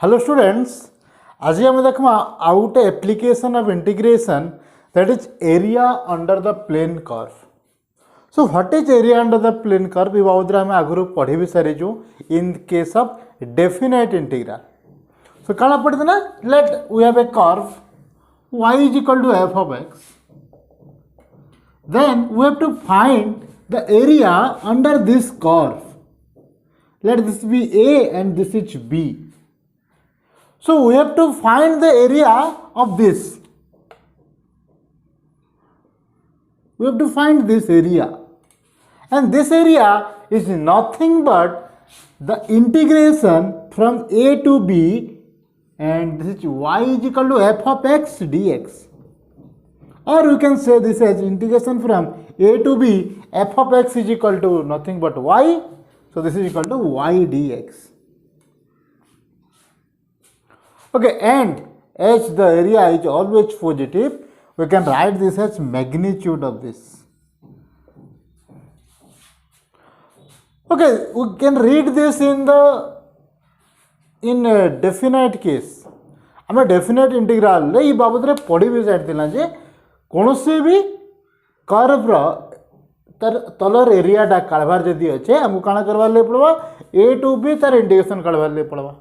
Hello students, आज हम देखमा out application of integration that is area under the plane curve. So what is area under the plane curve ये बाबद आम आगु पढ़ी भी सारीचु in case of definite integral. So काଣା पढ़ते ना let we have a curve y is equal to f of x. Then we have to find the area under this curve. Let this be a and this is b. So we have to find the area of this. We have to find this area. And this area is nothing but the integration from a to b, and this is y is equal to f of x dx. Or you can say this as integration from a to b, f of x is equal to nothing but y. So this is equal to y dx. Okay, and as the area is always positive, we can write this as magnitude of this. Okay, we can read this in a definite case. आम definite integral ये बाबद में पढ़ी भी सारी जे कौन से भी curve तार तलर एरियाटा काढ़वार जदि अच्छे आमको काଣା करवार लगे पड़वा ए टू बी तार इंटीग्रेशन काढ़वार लगे पड़वा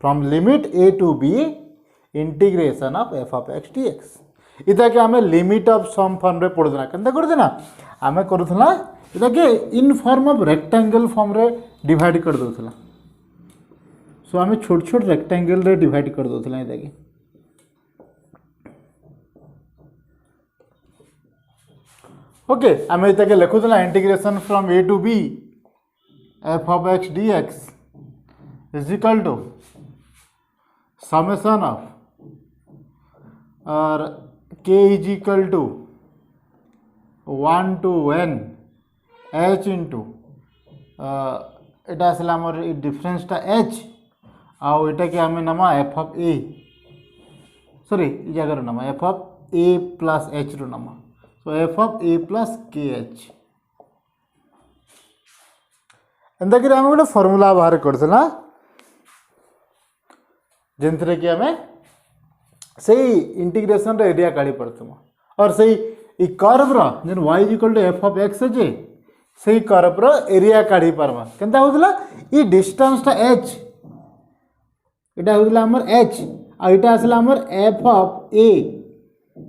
from limit a to b integration of f of x d x. इता के आमे लिमिट ऑफ सम फॉर्म रे पढ़ुना केनता करदेना आमे करूथला इता के इन फॉर्म ऑफ रेक्टेंगल फॉर्म रे डिवाइड कर दोथला. सो आमे छोट छोट रेक्टेंगल रे डिवाइड कर दोथला इता के. ओके आमे इता के लिखुथला integration from a to b f of x d x is equal to summation of और k is equal to 1 to n h into एटा आसला हमर डिफरेंसटा h आउ एटा के आमे नमा f of a सॉरी ई जगह नमा f of a plus h रो नमा. सो f of a plus kh एंदा कि आमे गोटे फार्मूला बाहर करथला जिनथरे कि आमे सही इंटीग्रेशन रे एरिया काढ़ी पड़तम और सही ई कर्व रो जन y is equal to f of x जे सही कर्व रो एरिया काढ़ी पारमा केनता होतला ई डिस्टेंस ता h एटा होतला हमर h आ एटा असला हमर f ऑफ a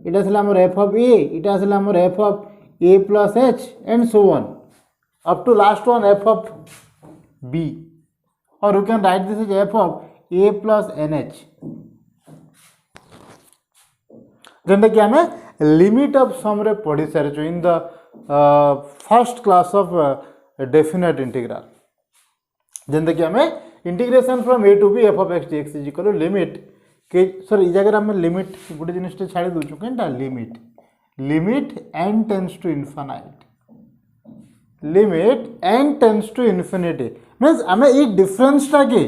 एटा असला हमर f ऑफ a एटा असला हमर f of a plus h and so on up to last one f of b और you can write this as f of a plus nh जेनटा कि आमे limit of sum रे पढ़ी सारिछु in the first class of definite integral. जेनटा कि आमे integration from a to b f of x dx is equal to limit के सॉरी ई जगह आमे लिमिट गुटे जिनिसटे छाडी दोछु केनटा limit n tends to infinity limit n tends to infinity means आमे ई डिफरेंसटा के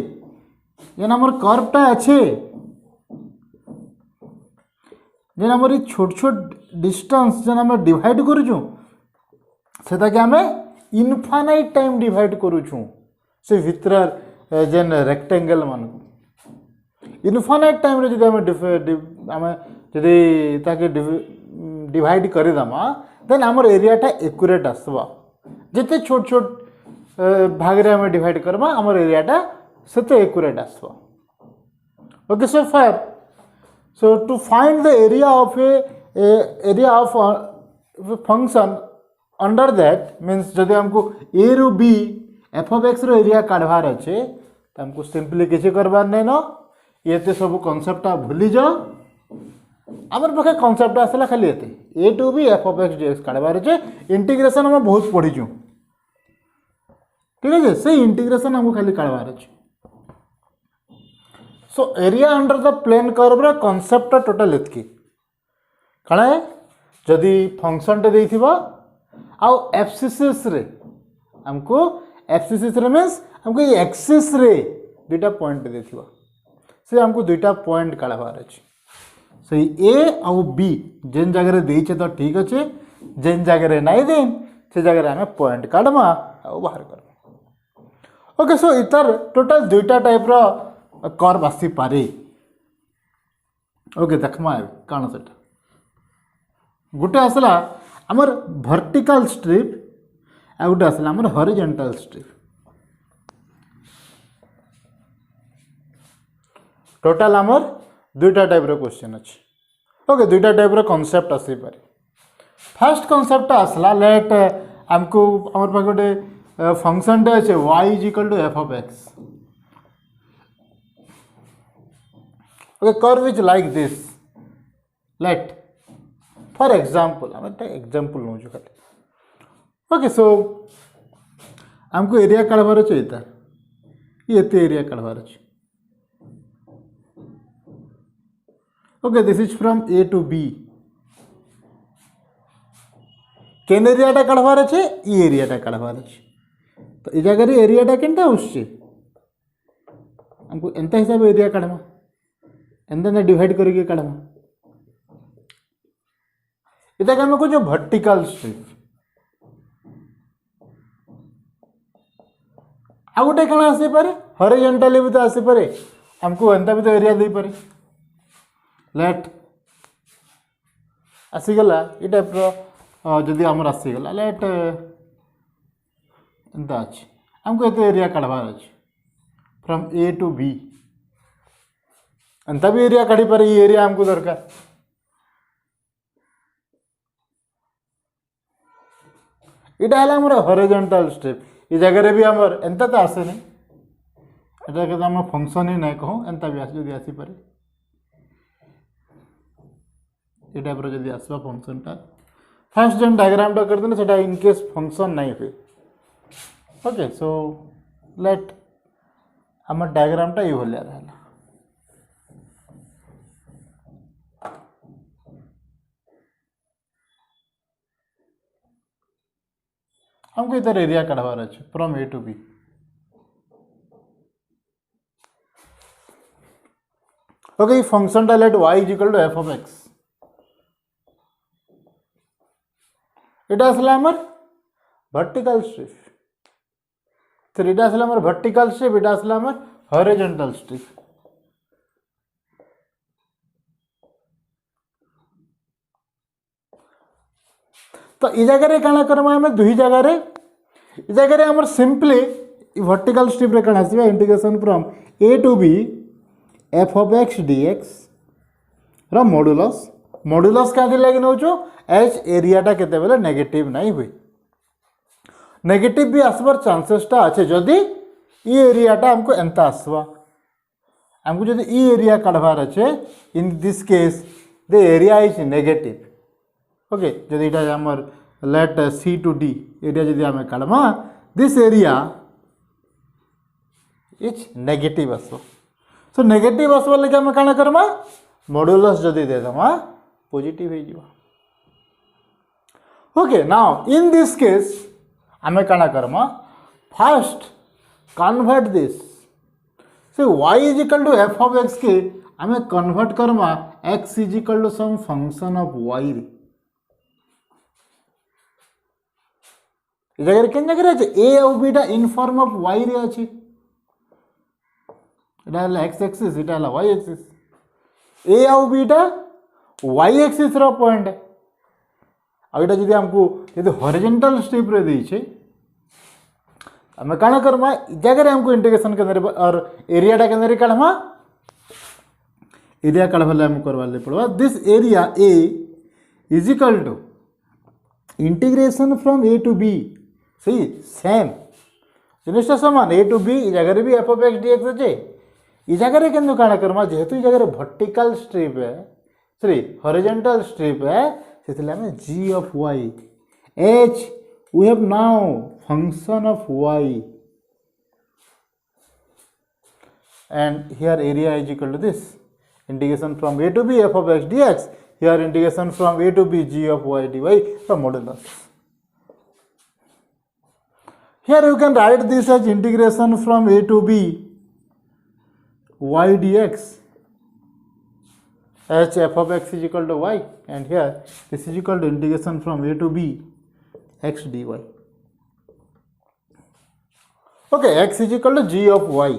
जेन हमर कर्वटा अच्छे जेन हमर छोट छोट डिस्टेंस जेन हम डिवाइड करूछु सेटा के हमें इनफाइनाइट टाइम डिवाइड करूछु से भीतर जेन रेक्टेंगल मान इनफाइनाइट टाइम रे जदि हम जदि ताके डिवाइड करि दमा देन हमर एरियाटा एक्यूरेट आसबा. जते छोट छोट भाग रे हम डिवाइड करबा हमर एरियाटा सेते एक्यूरेट आसबा. Okay so far so to find the area of area of function under that means जदि हमको ए रु बी एफ ऑफ एक्स रो एरिया काढ़वार अच्छे तो हमको सिंपली किसी करवार नहीं न ये सब कॉन्सेप्टा भूली जाओ. आमर पाखे कॉन्सेप्ट आसला खाली ये a to b f of x d x काढ़वार अच्छे इंटीग्रेशन हम बहुत पढ़ीचु ठीक है से इंटीग्रेशन हमको खाली काढ़वार अच्छे. So area under the plane curve रे कॉन्सेप्ट टोटल एतकी काଣା है जदि फंक्शन टे देथिबा आउ एब्सिसिस रे हमको एब्सिसिस रे मींस हमको ये एक्सिस रे दुटा पॉइंट देथिबा से हमको दुटा पॉइंट काढ़वार अछि. सो ए आउ बी जेन जगह रे देइछे तो ठीक अछि जेन जगह रे नाही देन से जगह रे हमें पॉइंट काढमा आउ बाहर करबा. ओके सो इतर टोटल दुईटा टाइप रो कर्व आसी पारे ओके देखमा कौन से गोटे आसला आमर वर्टिकल स्ट्रिप आ गोटे आसला आमर हॉरिजॉन्टल स्ट्रिप टोटाल आमर दुईटा टाइप रो क्वेश्चन अच्छे ओके दुईटा टाइप रो कॉन्सेप्ट आसी पारे फर्स्ट कॉन्सेप्ट आसला लेट आमको आमर पाखे गोटे फंक्शन टे अच्छे y is equal to F of X okay curve is like this let for example आम एग्जांपल नौ खाली ओके सो आमको एरिया काढ़वार अच्छे ये एरिया काढ़वार अच्छे okay this is from a to b केन एरियाटा काढ़वार अच्छे ये एरियाटा काढ़वार अच्छे तो ये जगह एरियाटा केनटा आसुचे हमको एंता हिसाब एरिया काढ़मा एंता डिवाइड करके काढ़मा इटा आम कह वर्टिकल स्ट्रिप आ गोटे कण आसीपे हॉरिजॉन्टली भी तो आसीपे हमको एंता भी तो एरिया दे पारे लेट आसीगला ये टाइप जदि आमर आसीगला लेट एंता अच्छे हमको ये एरिया काढ़वार अच्छे फ्रॉम ए टू बी एंता भी एरिया काढ़ी पारे ये एरिया हमको दरकार इटा है आमर हॉरिजॉन्टल स्ट्रिप ये जगह भी आमर एंता तो आसे नहीं एटा के आम फंक्शन ही ना कहूँ एंता भी आसी आसीपे ये टाइप जब आसवा फंक्शनटा फास्ट जो डायग्रामटा करदेले सेटा इनकेस फंक्शन नहीं हुए ओके सो लेट आम डायग्रामटा ये भाया रहा हमको इधर एरिया काढ़वार अच्छे from a to b okay function टा let y is equal to F of x इटा आसला आमर वर्टिकल स्ट्रिप फिर इटा आसला आमर वर्टिकल स्ट्रिप इटा आसला आमर हॉरिजॉन्टल स्ट्रिप तो ये जगह काना करमा आम दुई जगार ये जगह आमर सिंपली वर्टिकल स्ट्रिप रे काना आसीबा integration from a to b f of x dx रो मॉड्यूलस मॉड्यूलस क्या लगे नौ एच एरियाटा केते बेले नेगेटिव नहीं हुए नेगेटिव भी आसबार चांसेसटा अच्छे जदि ये एरियाटा हमको एंता आसवा हमको जदि ये एरिया काढ़वार अच्छे in this case the area is negative okay जदि इटा हमर let C to D area जदि आम काढ़मा दिस एरिया इज नेगेटिव आसो सो नेगेटिव आसबार लगे आम काना करमा मॉड्यूलस जदि देदमा पॉजिटिव हो जावा okay now in this case आम काना करमा first convert this say y is equal to F of x के आम कन्वर्ट करमा x is equal to some function of y रे जगह केन जगह अच्छे ए और beta in form of y रे अच्छे इटा एक्स एक्सिस इटा y एक्सिस ए और बीटा y एक्सिस रो पॉइंट है आईटा जदि हमको यदि हॉरिजॉन्टल स्ट्रिप रे देछे आम काना करमा जगह हमको इंटीग्रेशन के और एरियाटा के काढ़मा एरिया काढ़वाले आम करवाले पड़वा this area a is equal to integration from a to b सही सेम जिनिसटा सामान ए टू बी जगह भी एफ ऑफ एक्स डीएक्स अच्छे ये जगह के काना करमा जेहेतु ये जगह वर्टिकल स्ट्रिप है सॉरी हॉरिजॉन्टल स्ट्रिप है say g of y h we have now function of y and here area is equal to this integration from a to b f of x dx here integration from a to b g of y d y from modulus here you can write this as integration from a to b y dx h f of x is equal to y and here this is equal to integration from a to b x dy okay x is equal to g of y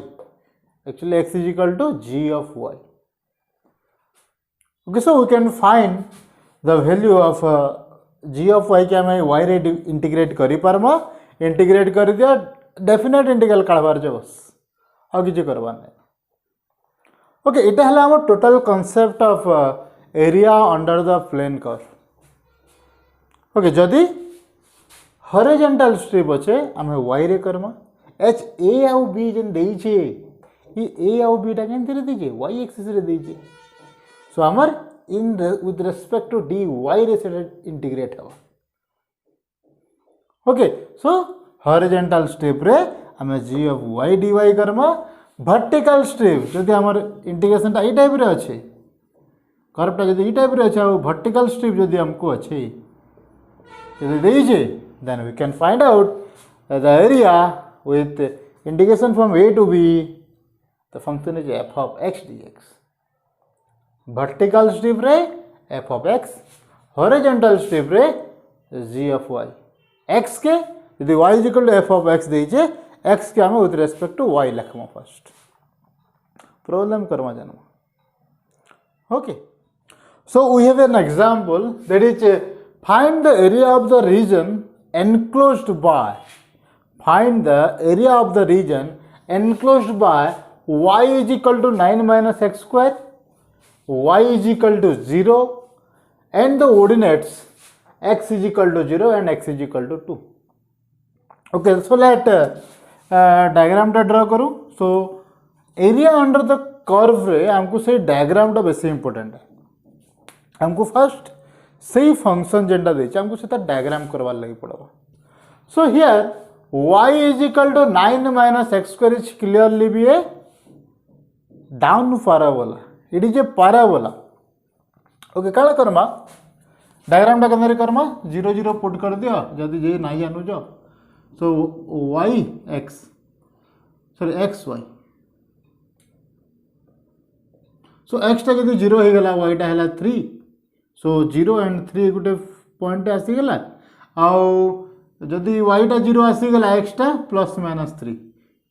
Actually x is equal to g of y. Okay, so we can find the value of g of y के हमें y रे integrate करी पारमा. Integrate कर दिया definite integral काढबार जे बस आ किछि करबार नै. Okay, इटा हला हमर total concept of area under the plane curve. Okay, जदि हॉरिजॉन्टल स्ट्रिप अच्छे आम y रे करमा. एच ए आउ बी जेन देइछे ये ए आउ बी टा केनथि रे देइछे y एक्सिस रे देइछे. सो आमर in with respect to dy रे सेटा इंटीग्रेट हवा. ओके, सो हॉरिजॉन्टल स्ट्रिप रे आम g of y dy Karma. Vertical strip जदि आमर इंटीग्रेशन टा ई टाइप रे अच्छे, कर्व टा जदि ई टाइप रे अच्छे आ वर्टिकल स्ट्रिप जदि हमको अच्छे जदि देइछे, then we can find out the area with integration from a to b. The function is f of x dx. Vertical strip रे f of x, horizontal strip रे g of y. x के यदि y is equal to f of x देइछे, x के हमें with respect to y लिखमा first. Problem करमा जानमा. Okay, so we have an example that is find the area of the region enclosed by, find the area of the region enclosed by y is equal to 9 minus x square, y is equal to 0 and the ordinates x is equal to 0 and x is equal to 2. Okay, so let diagram टा draw करूँ. So area under the curve रे हमको से diagram टा बेसी important है. हमको first सही फंक्शन जेनटा देछि हमको सेटा डायग्राम करवार लागि पड़बा. So here y is equal to 9 minus x square is clearly be a down parabola. It is a parabola. Okay, काला करमा डायग्राम टा केनरे करमा 0 0 पुट कर दियो जदी जे नाही जानु जो. सो y x sorry x y. सो x टा जदी 0 हे गला y टा हला 3. सो 0 and 3 गोटे पॉइंट आसीगला आउ जदि y टा 0 आसीगला x टा plus minus 3.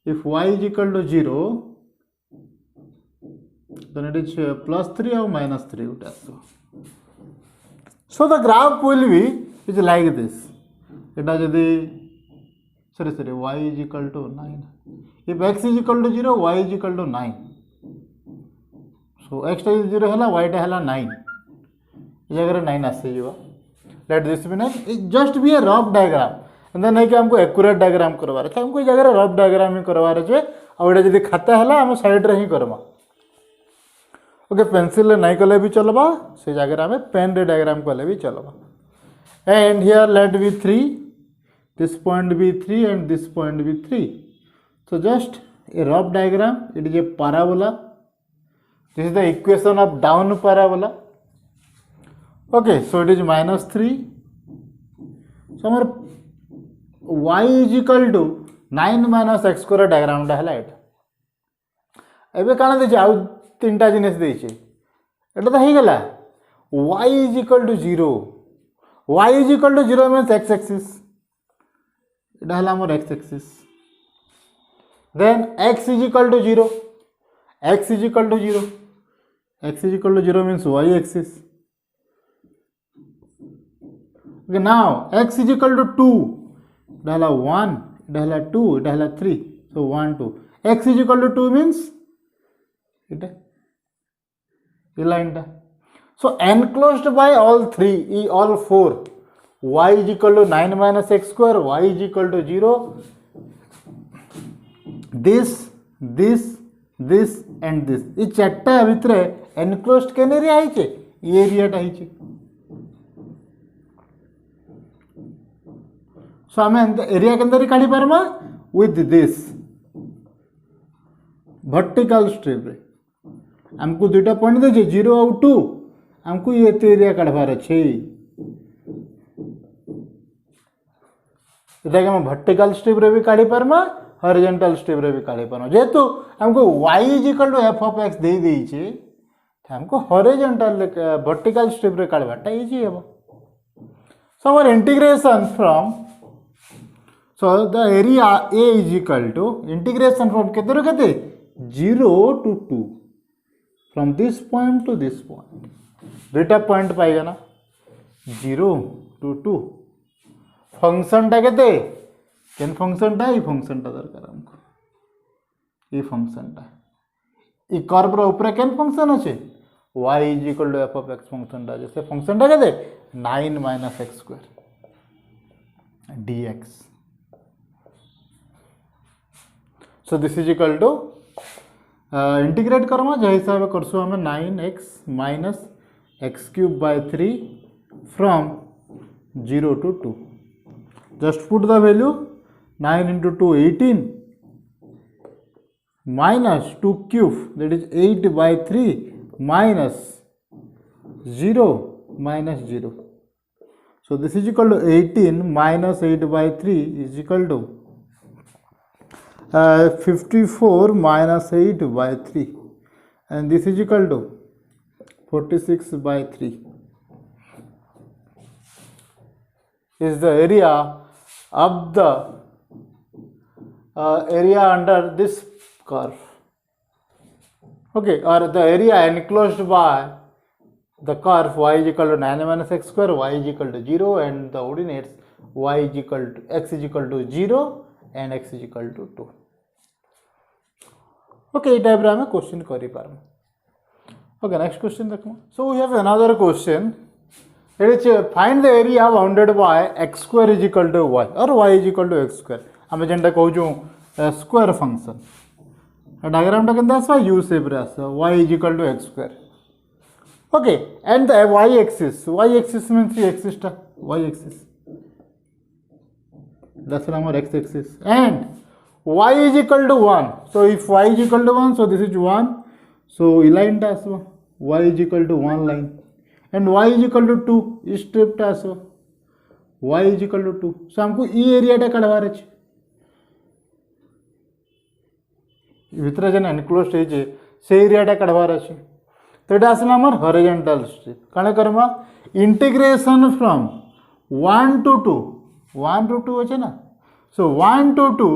If y is equal to 0 then it is plus 3 or minus 3 गोटे आसो. So the graph will be is like this. एटा जदि sorry y is equal to 9. If x is equal to 0 y is equal to 9. So x टा 0 हला y टा हला 9. जगह 9 आसे जीवा. Let this be 9. It just be a rough diagram and then कि हमको एक्यूरेट डायग्राम करवार है. हमको जगह रफ डायग्राम ही करवार है. और एटा जदी खाता हला हम साइड रे ही करबा. ओके, पेंसिल नहीं कले भी चलबा, से जगह हमें पेन रे डायग्राम कले भी चलबा. And here let be 3, this point be 3 and this point be 3. So just a rough diagram. It is a parabola. This is the equation of down parabola. Okay, so it is minus 3. So our y is equal to 9 minus x square diagram टा हला एटा. एबे काना देछि आउ तीनटा जिनिस देछि. एटा त हे गेला y is equal to 0. y is equal to 0 means x axis. एटा हला हमर x axis. Then x is equal to 0. x is equal to 0. x is equal to 0 means y axis. Okay, now x is equal to 2. It has 1, it has 2, it has 3. So 1, 2. X is equal to 2 means it line. So enclosed by all three, all four. Y is equal to 9 minus x square, y is equal to 0. This and this. ये चारटा भितरे enclosed केने area आइचे, ये area टा आइचे. So हमें area के अंदर काढ़ी पारमा with this vertical strip रे. हमको दुटा पॉइंट दे 0 और 2. हमको ये एरिया काढ़बार अच्छे. इधर हम वर्टिकल स्ट्रिप रे भी काढ़ी पारमा, हॉरिजॉन्टल स्ट्रिप रे भी काढ़ी पारमा. जेतु हमको y is equal to f of x दे देइछे, हमको हॉरिजॉन्टल वर्टिकल स्ट्रिप रे काढ़बाटा इजी हेबो. So our integration from, so the area A is equal to integration from केते रो केते 0 to 2 from this point to this point दुईटा point पाइगा ना 0 to 2 function टा केते केन function टा ई फंक्शन टा दरकार हमको ई फंक्शन टा ई कर्व रो ऊपर केन फंक्शन अछि y is equal to f of x function टा जैसे फंक्शन टा केते 9 minus x square dx so this is equal to integrate करमा जे हिसाब करसु हमें 9x minus x cube by 3 from 0 to 2 just put the value 9 into 2 18 minus 2 cube that is 8 by 3 minus 0 minus 0 so this is equal to 18 minus 8 by 3 is equal to 54 minus 8 by 3 and this is equal to 46 by 3 is the area of the area under this curve okay or the area enclosed by the curve y is equal to 9 minus x square y is equal to 0 and the ordinates y is equal to x is equal to 0 and x is equal to 2 okay ये type रे हमें question करि पारम okay next question देखो so we have another question it is find the area bounded by x square is equal to y or y is equal to x square हमें जेंटा कहू जो square function diagram टा केनता आसवा u shape रे आसवा y is equal to x square okay and the y axis means the axis टा y axis that's our x axis and y is equal to 1 so if y is equal to 1 so this is 1 so e line टा आसवा y is equal to 1 line and y is equal to 2 इस strip टा आसवा y is equal to 2 so हमको ई area टा काढवार अछि भितर जेन enclosed हे जे से area टा काढवार अछि तो एटा आसला हमर हॉरिजॉन्टल स्ट्रिप काने Karma integration from 1 to 2 1 to 2 अछि ना so 1 to 2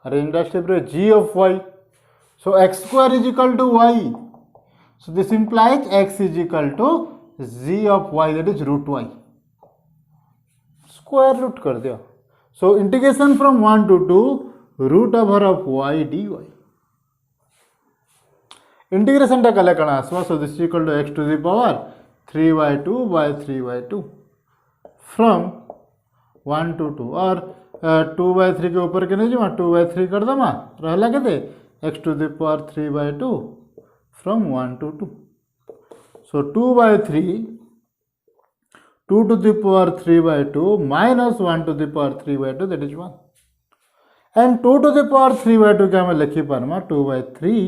हॉरिजॉन्टल स्ट्रिप रे g of y so x square is equal to y so this implies x is equal to g of y that is root y square root कर दियो so integration from 1 to 2 root over of y dy integration टा कले कणा आसवा so this is equal to x to the power 3/2 by 3/2 from 1 to 2 और 2/3 के ऊपर के नहीं जो 2/3 कर दमा रहला केते x to the power 3/2 from 1 to 2 so 2/3 2 to the power 3/2 minus 1 to the power 3/2 that is 1 and 2 to the power 3/2 के हमें लिखी पारमा 2/3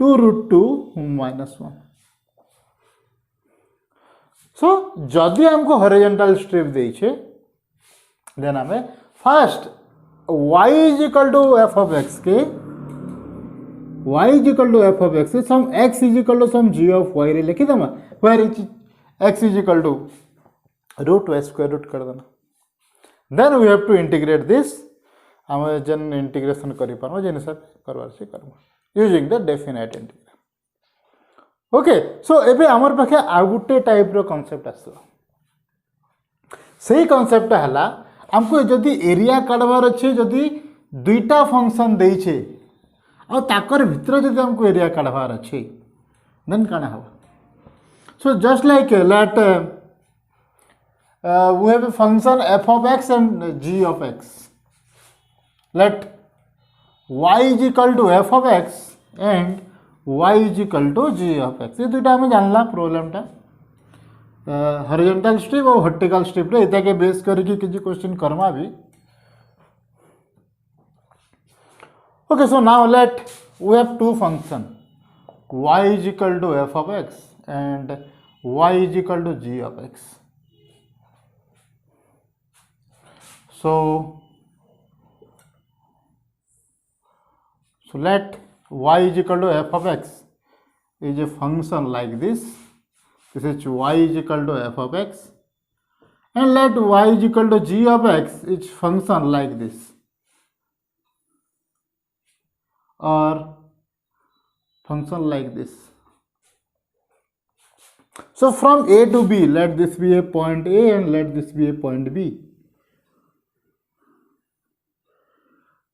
2 root 2 minus 1 so जदि हमको हॉरिजॉन्टल स्ट्रिप देई छे देन हमें first y is equal to f of x के y is equal to f of x some x is equal to some g of y रे लिखि दमा where x is equal to root y square root कर देना then we have to integrate this हम जन integration करि पारबो जेने सब करबार से करबो using the definite integral okay so एबे हमर पाखे आ गुटे टाइप रो कांसेप्ट आसो सही कांसेप्ट हला हमको जदि एरिया काढबार अछि जदि दुईटा फंक्शन देई छे आ ताकर भितर जदि हमको एरिया काढबार अछि देन काना हो so just like let we have a function f of x and g of x let y is equal to f of x and y is equal to g of x ये दुटा हमें जानला problem टा horizontal strip और vertical strip रे एता के base करके किछि क्वेश्चन करमा भी okay so now let we have two function y is equal to f of x and y is equal to g of x so let y is equal to f of x is a function like this is y is equal to f of x and let y is equal to g of x is function like this or function like this. So from A to B, let this be a point A and let this be a point B.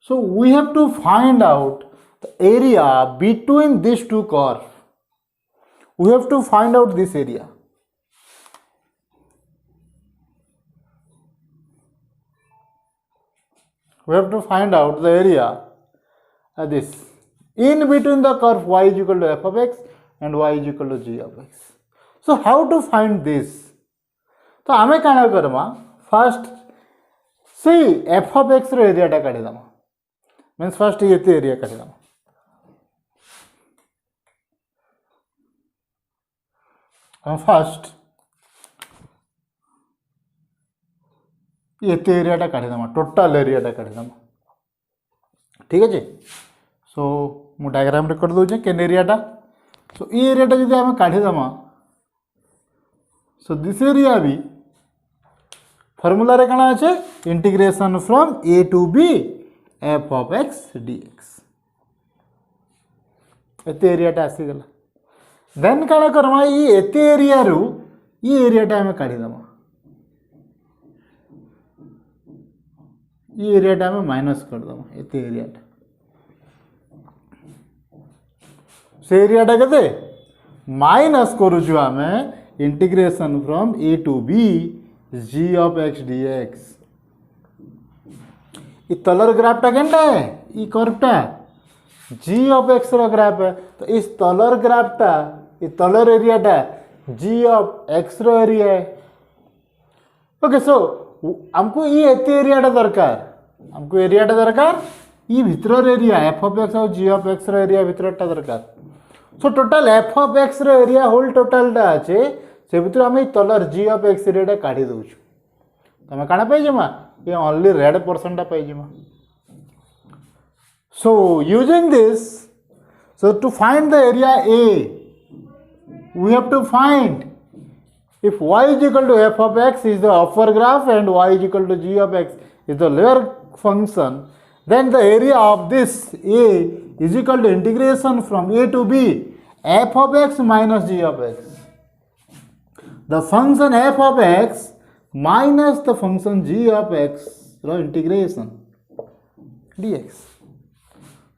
So we have to find out the area between these two curves. We have to find out this area. We have to find out the area this in between the curve y is equal to f of x and y is equal to g of x. So how to find this? तो आमे काना करमा first see f of x रो area टा काढी दमा means first येते area काढी दमा हम फर्स्ट येते एरिया टा काढी दमा टोटल एरिया टा काढी दमा ठीक है सो मु डायग्राम रे कर दउचे केन एरिया टा सो ई एरिया टा जदि हम काढी दमा सो दिस एरिया भी फॉर्मूला रे काना আছে integration from a to b f of x dx एते एरिया टा आसी गला देन काना करमा ई एते एरिया रू ई एरिया टा हम काढी दमा ये एरिया टा में माइनस कर दमा एते एरिया टा से एरिया टा केते माइनस करू छु हमें integration from a to b g of x dx ये तलर ग्राफ टा केनटा है ये कर्व टा g of x रो ग्राफ है तो इस तलर ग्राफ टा ये तलर एरिया टा g of x रो एरिया है ओके सो हमको ये एते एरिया टा दरकार हमको एरिया टा दरकार ये भीतर एरिया f of x और g of x रो एरिया भीतर टा दरकार so total f of x रो एरिया होल टोटल टा আছে से भीतर हम तलर g of x एरिया टा काढी दउछु तमे काना पाइ जमा ये ओनली रेड पोर्शन टा पाइ जमा so using this so to find the area a we have to find if y is equal to f of x is the upper graph and y is equal to g of x is the lower function, then the area of this a is equal to integration from a to b f of x minus g of x. The function f of x minus the function g of x ro integration dx.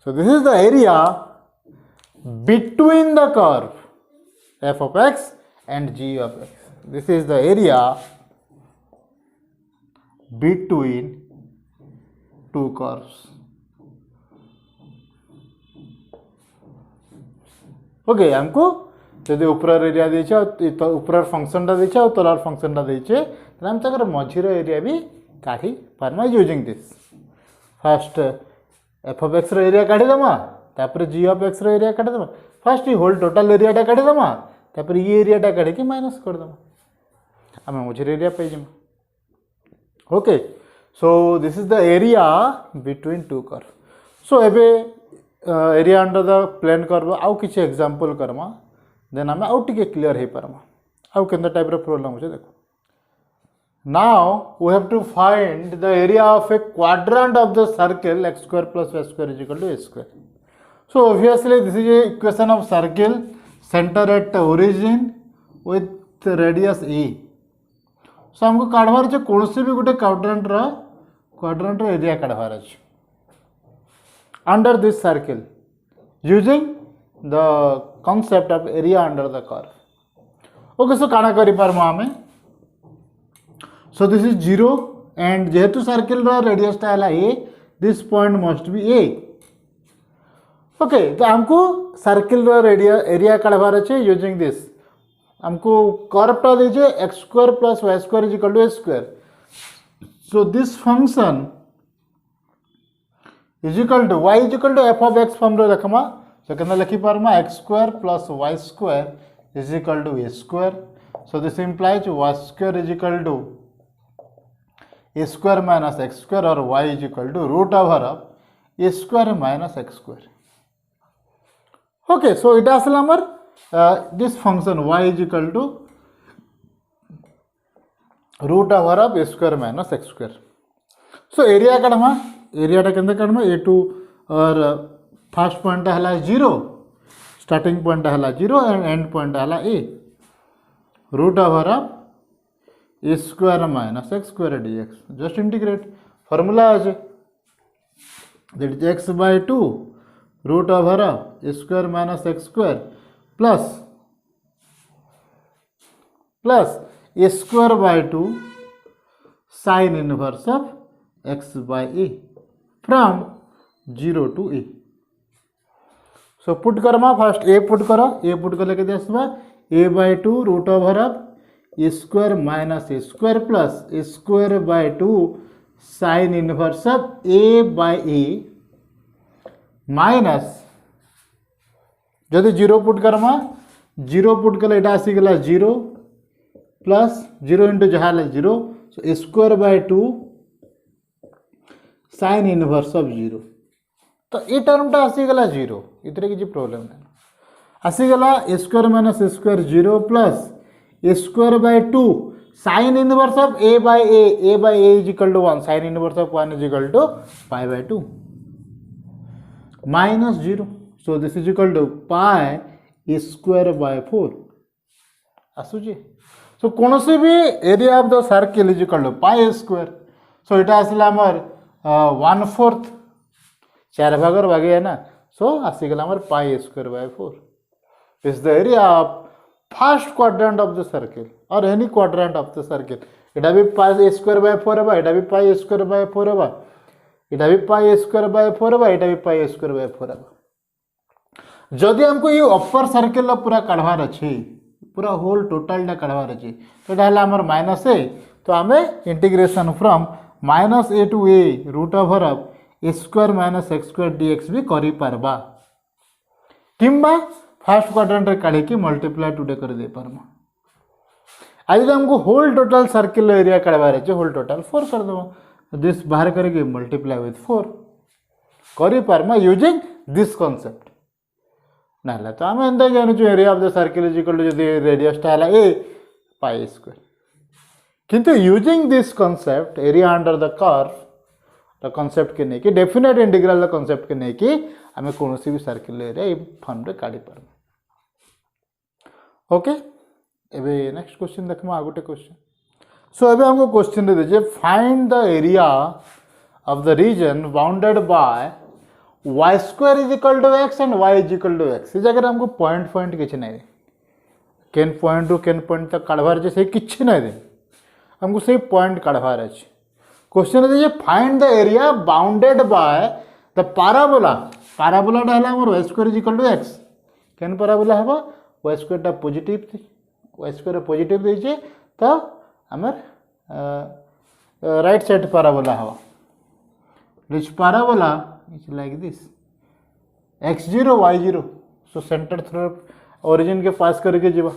So this is the area between the curve f of x and g of x. This is the area between two curves. Okay हमको जदि ऊपर area देछे तो ऊपर function टा देछे और तलर function टा देछे त हम तकर मझिर एरिया भी काढी पारमा using this first f of x रो एरिया काढी दमा तापर g of x रो एरिया काढी दमा फर्स्ट ही होल टोटल एरिया टा काढी दमा तापर ये एरिया टा काढी के माइनस कर दमा हमें मझिर एरिया पाइ जमा okay so this is the area between two curve so एबे area under the plane curve आउ किछि एग्जांपल करमा देन हमें आउ टिके क्लियर हे परमा आउ केंदा टाइप रो प्रॉब्लम होचे देखो now we have to find the area of a quadrant of the circle x square plus y square is equal to a square. So obviously this is a equation of circle center at origin with radius a. So हमको काढवार छै कोनसे भी गुटे quadrant रो area काढवार छै under this circle using the concept of area under the curve. Okay, so काना करि परमो हमें so this is 0 and जेहेतु circle रो radius टा हला a this point must be a. Okay, तो हमको सर्कल रो एरिया काढवार छै using this हमको कर्व टा दीजिए x square plus y square is equal to a square. So this function is equal to y is equal to f of x form रो रखमा so केना लिखि पारमा x square plus y square is equal to a square. So this implies y square is equal to a square minus x square or y is equal to root over of a square minus x square. Okay, so it has number this function y is equal to root over of a square minus x square. So area kadama area ta kenda kadama a2 or first point है 0, starting point है 0 and end point है a, root over of a square minus x square dx. Just integrate formula as that is x by 2 root over of a square minus x square plus a square by 2 sin inverse of x by a from 0 to a. So put karma first a put karo, a put kar leke dasba a by 2 root over of a square minus a square plus a square by 2 sin inverse of a by a minus जदि 0 put Karma 0 put कले एटा आसीगला 0 plus 0 into जहाँ 0 so square by 2 sine inverse of 0. तो ये टर्मटा आसीगला 0, इतरे किसी problem नहीं आसीगला square minus square 0 plus square by 2 sine inverse of a by a is equal to 1, sine inverse of 1 is equal to pi by 2 minus 0. So this is equal to pi square by 4 आसुची. So कौन से भी area of the circle is equal to pi square. So इटा आसला हमर 1/4 4 भागर भागे है ना. सो आसीगला हमर pi square by 4 is the area of first quadrant of the circle or any quadrant of the circle. इटा भी पाई स्क्वायर बाय 4 है, इटा भी पाई स्क्वायर बाय 4 है, इटा भी पाई स्क्वायर बाय 4 है, इटा भी पाई स्क्वायर बाय 4 है. जदि हमको ये अपर सर्किल पूरा काढ़वार अच्छे, पूरा होल टोटालटा काढ़वार अच्छे, तो ये हमर माइनस ए. तो आम integration from minus A to A root over of A square minus X square DX भी करि पारबा, किंबा फर्स्ट क्वाड्रेंट रे काढ़ी की मल्टीप्लाई टुडे कर दे पारमा. आज हमको होल टोटल सर्किल एरिया काढ़वार अच्छे, होल टोटल 4 कर देबो. दिस बाहर करके मल्टीप्लाई विथ 4 करि पारमा यूजिंग दिस कॉन्सेप्ट. ना तो आम एंता जानूँ area of the circle is equal to जदि रेडियसटा है ए पाई स्क्वायर, किंतु using this concept area under the curve concept के नहीं डेफिनेट इंटीग्रल कॉन्सेप्ट के नहीं कि आम कौन भी सर्किल एरिया ये फॉर्म रे काढ़ी पारमा. ओके, एबे नेक्स्ट क्वेश्चन देखमा आ गोटे क्वेश्चन. सो अभी हमको क्वेश्चन दे दीजिए find the area of the region bounded by Y square is equal to X and Y is equal to X. इस जगह हमको पॉइंट किसी नहीं केन पॉइंट रु केन पॉइंट तक काढ़वार अच्छे से किसी नहीं दे, हमको से पॉइंट काढ़वार अच्छे. क्वेश्चन दीजिए find the area bounded by the parabola. पाराबोलाटा है आम y square is equal to x. केन पाराबोला है वाई स्क्वायरटा पॉजिटिव, वाई स्क्वायर पॉजिटिव दीजिए तो आमर राइट साइड पाराबोला हवा. This parabola is like this x0 y0. So centre through origin के पास करके जीवा.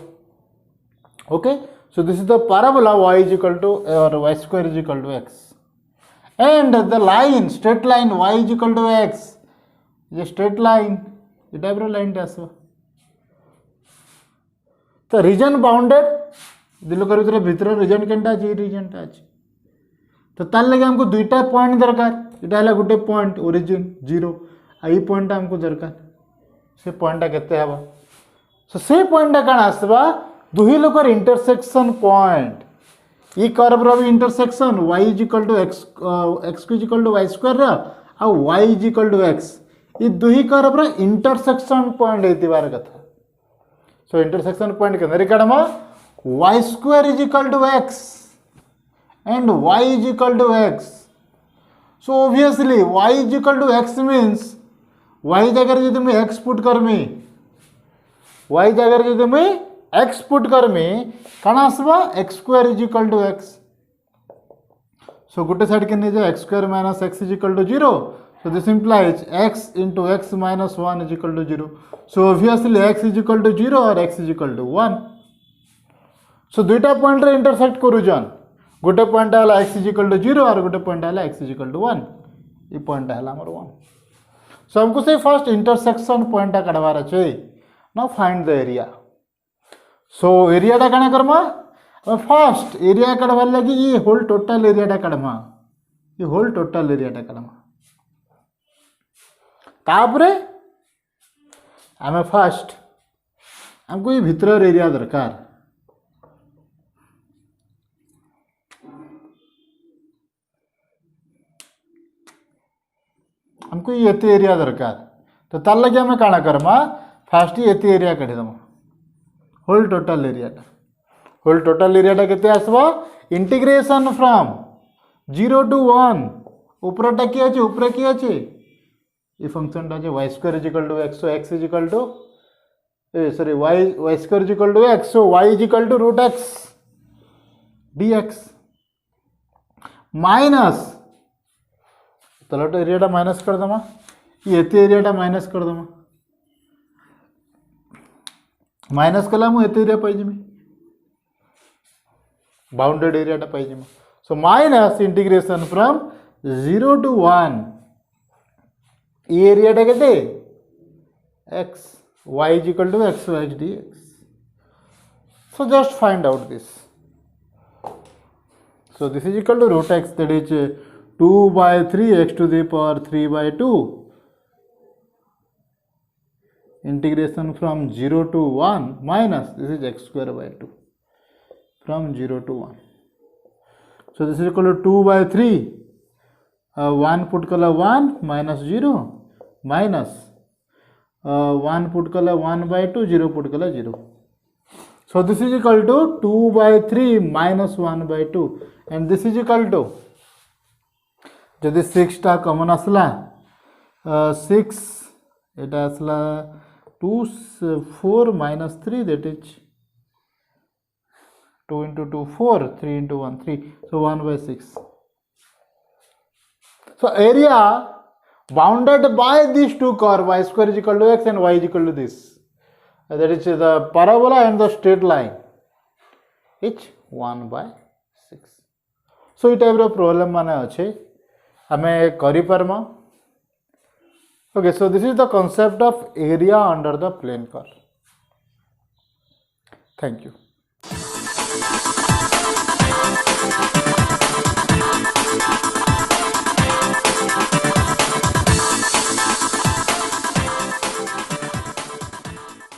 Okay, so this is the parabola y is equal to or y square is equal to x and the line straight line y is equal to x. ये straight line ये type रो line आसो. तो reason bounded दिलोकर भितर reason केनटा अच्छे रीजनटा अच्छे. तो तार लगे हमको दुईटा पॉइंट दरकार. इटा है गोटे पॉइंट ओरिजिन 0 आई पॉइंट हमको दरकार. से पॉइंटा केते हबा. सो से पॉइंटा काण आसबा दुही लोकर इंटरसेक्शन पॉइंट. ई कर्व रो भी intersection y is equal to x x is equal to y square रा आ y is equal to x. ई दुही कर्व रो इंटरसेक्शन पॉइंट हेतिबार कथा. सो इंटरसेक्शन पॉइंट के नरे काढमा y square is equal to x and y is equal to x. So obviously y is equal to x means y जगह यदि मैं x पुट करमी, y जगह यदि मैं x पुट करमी कण आसबा x square is equal to x. So गोटे side के नहीं x square minus x is equal to 0. So this implies x into x minus 1 is equal to 0. So obviously x is equal to 0 or x is equal to 1. सो दुईटा point रे intersect करूजन. गोटे point है x is equal to 0 और गोटे point है x is equal to 1. ये point है हमर 1. सो हमको से फर्स्ट इंटरसेक्शन पॉइंट काढ़वार अच्छे. Now find the area. So एरियाटा काण करमा फर्स्ट एरिया काढ़वार लगी ये होल टोटल एरियाटा काढ़मा. ये होल टोटल एरियाटा काढ़मा. तापरे आम फास्ट हमको ये भितर एरिया दरकार हमको ये एरिया दरकार तो तार लगे आम काଣା करमा फास्ट ये एरिया काढ़ीदमा होल टोटल एरियाटा केते आसबो इंटीग्रेशन फ्रॉम 0 to 1 ऊपरटा कि अच्छे ऊपर कि अच्छे ये फंक्शन टा y square is equal to x so x is equal to sorry y square is equal to x so y is equal to root x dx minus तलट एरियाटा माइनस कर दमा ये एरियाटा माइनस कर दमा माइनस कला मु एरिया पाइजिमी बाउंडेड एरियाटा पाइजिमी so minus integration from 0 to 1 ये एरियाटा केते x y is equal to x y dx so just find out this so this is equal to root x that is 2 by 3 x to the power 3 by 2 integration from 0 to 1 minus this is x square by 2 from 0 to 1 so this is equal to 2 by 3 1 put kala 1 minus 0 minus 1 put kala 1 by 2 0 put kala 0 so this is equal to 2 by 3 minus 1 by 2 and this is equal to जदि 6 टा common आसला 6 एटा आसला 2 4 minus 3 that is 2 into 2 4 3 into 1 3 so 1 by 6 so area bounded by these two curves y square is equal to x and y is equal to this that is the parabola and the straight line each 1 by 6 so ये type रो problem माने अच्छे हमें करि पारमा okay so this is the concept of area under the plane curve thank you